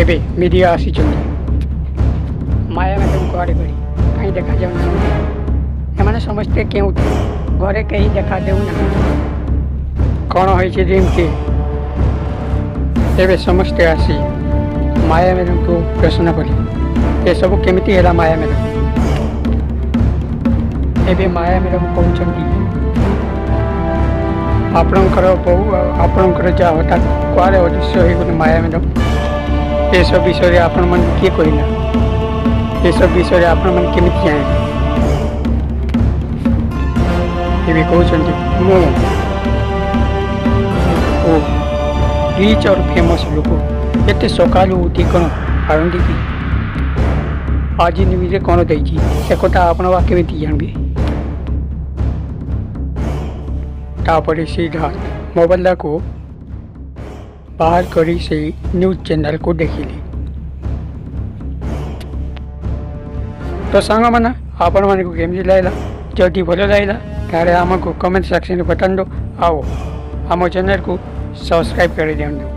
एबे मीडिया आसीचंती माया मैडम कुआड़े गली कहीं देखा जाऊना एमाने समस्ते केउठी घरे कहीं देखा देउना कौन होइछे जेमती एबे समस्ते आसी माया मैडम को प्रश्न करी ए सब केमिति हेला माया मैडम एबे माया मैडम कहउछंती आपणकर बहु आपणकर जा हठात कुआड़े अदृश्य हो गले माया मैडम ये सब विषय आपण मन किए कहला ये सब विषय आपण मन केमिति जाने ये कहते मु ओ रिच और फेमस लोक एत सका उठी कौन आरती कि आज न्यूज कौन देती से कथा आपण केमिति जानबे तापर सीधा मोबाइल को बाहर करी से न्यूज चैनल को देखिली तो सांग मैंने आपण मन को केमती लगला जदि भल लगला तारे आमको कमेंट सेक्शन में बताओ आओ आम चैनल को सब्सक्राइब कर दिखाँ।